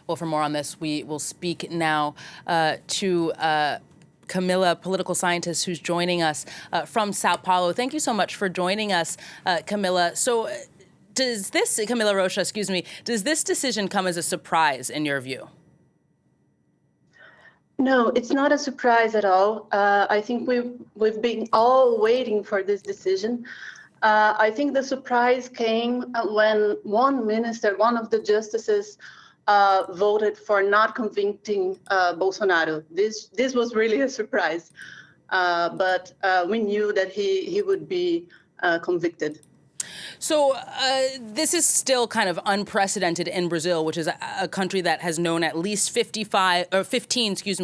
Well, for more on this, we will speak now to Camila, political scientist who's joining us from Sao Paulo. Thank you so much for joining us, Camila. So Camila Rocha, excuse me, does this decision come as a surprise in your view? No, it's not a surprise at all. I think we've been all waiting for this decision. I think the surprise came when one of the justices, voted for not convicting Bolsonaro. This was really a surprise, but we knew that he would be convicted. So this is still kind of unprecedented in Brazil, which is a country that has known at least 15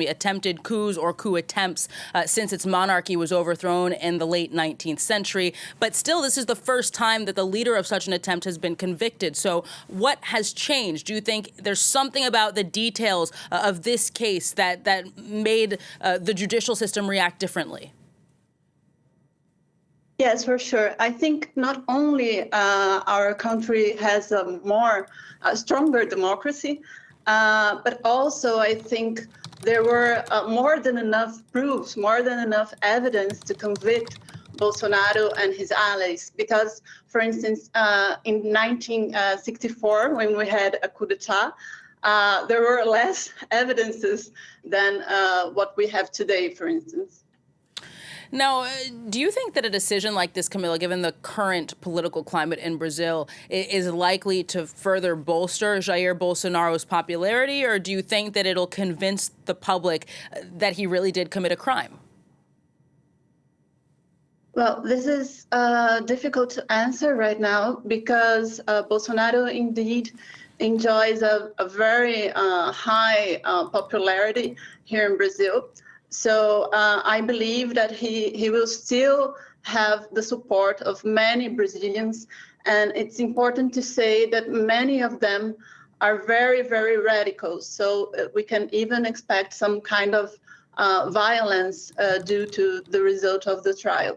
attempted coups or coup attempts since its monarchy was overthrown in the late 19th century. But still, this is the first time that the leader of such an attempt has been convicted. So what has changed? Do you think there's something about the details of this case that made the judicial system react differently? Yes, for sure. I think not only our country has a stronger democracy, but also I think there were more than enough proofs, more than enough evidence to convict Bolsonaro and his allies. Because, for instance, in 1964, when we had a coup d'etat, there were less evidences than what we have today, for instance. Now, do you think that a decision like this, Camila, given the current political climate in Brazil, is likely to further bolster Jair Bolsonaro's popularity, or do you think that it'll convince the public that he really did commit a crime? Well, this is difficult to answer right now because Bolsonaro indeed enjoys a very high popularity here in Brazil. So I believe that he will still have the support of many Brazilians. And it's important to say that many of them are very, very radical. So we can even expect some kind of violence due to the result of the trial.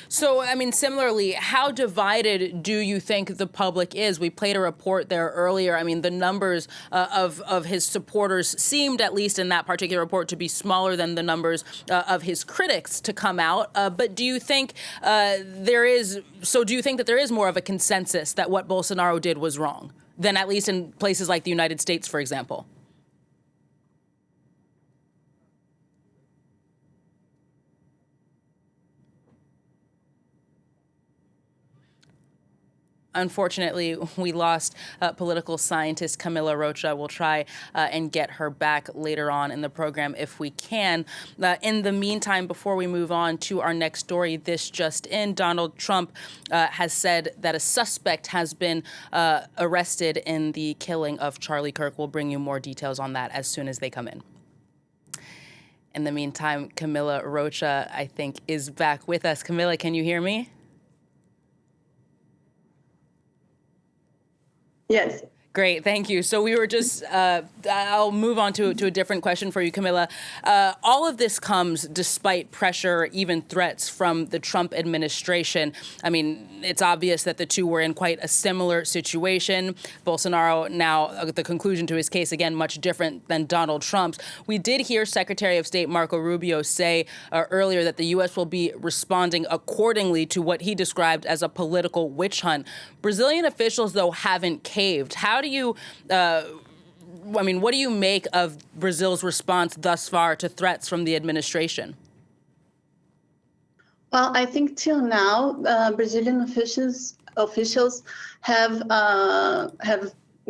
So, I mean, similarly, how divided do you think the public is? We played a report there earlier. I mean, the numbers of his supporters seemed, at least in that particular report, to be smaller than the numbers of his critics to come out. But do you think there is more of a consensus that what Bolsonaro did was wrong than at least in places like the United States, for example? Unfortunately, we lost political scientist Camila Rocha. We'll try and get her back later on in the program if we can. In the meantime, before we move on to our next story, this just in, Donald Trump has said that a suspect has been arrested in the killing of Charlie Kirk. We'll bring you more details on that as soon as they come in. In the meantime, Camila Rocha, I think, is back with us. Camila, can you hear me? Yes. Great, thank you. So we were just, I'll move on to a different question for you, Camila. All of this comes despite pressure, even threats from the Trump administration. I mean, it's obvious that the two were in quite a similar situation. Bolsonaro now, the conclusion to his case, again, much different than Donald Trump's. We did hear Secretary of State Marco Rubio say earlier that the U.S. will be responding accordingly to what he described as a political witch hunt. Brazilian officials, though, haven't caved. How do you, what do you make of Brazil's response thus far to threats from the administration? Well, I think till now, Brazilian officials have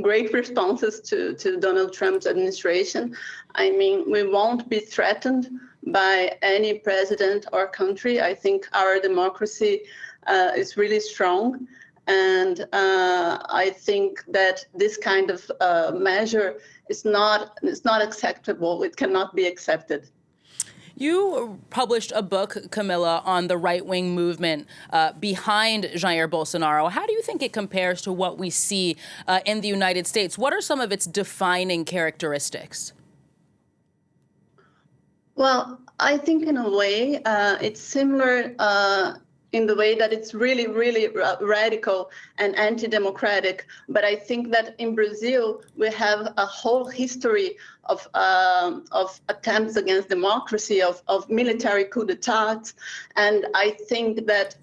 great responses to Donald Trump's administration. I mean, we won't be threatened by any president or country. I think our democracy is really strong. And I think that this kind of measure is not acceptable. It cannot be accepted. You published a book, Camila, on the right-wing movement behind Jair Bolsonaro. How do you think it compares to what we see in the United States? What are some of its defining characteristics? Well, I think in a way it's similar in the way that it's really, really radical and anti-democratic. But I think that in Brazil, we have a whole history of attempts against democracy, of military coup d'etats. And I think that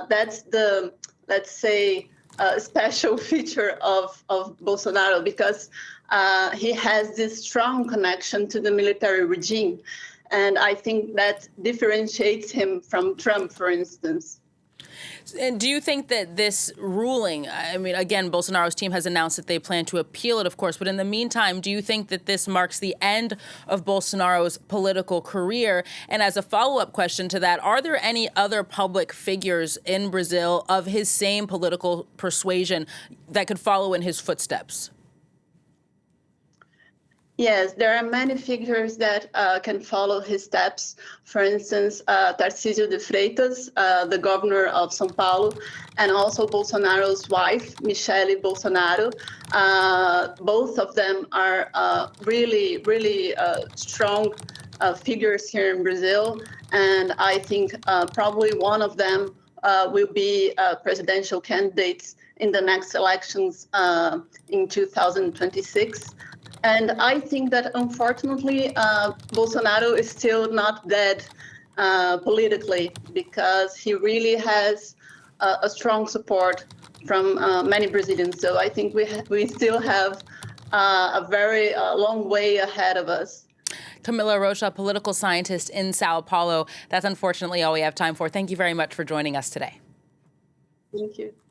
that's the, let's say, special feature of Bolsonaro, because he has this strong connection to the military regime. And I think that differentiates him from Trump, for instance. And do you think that this ruling, I mean, again, Bolsonaro's team has announced that they plan to appeal it, of course, but in the meantime, do you think that this marks the end of Bolsonaro's political career? And as a follow-up question to that, are there any other public figures in Brazil of his same political persuasion that could follow in his footsteps? Yes, there are many figures that can follow his steps. For instance, Tarcísio de Freitas, the governor of São Paulo, and also Bolsonaro's wife, Michele Bolsonaro. Both of them are really, really strong figures here in Brazil. And I think probably one of them will be presidential candidates in the next elections in 2026. And I think that, unfortunately, Bolsonaro is still not dead politically, because he really has a strong support from many Brazilians. So I think we still have a very long way ahead of us. Camila Rocha, political scientist in Sao Paulo. That's unfortunately all we have time for. Thank you very much for joining us today. Thank you.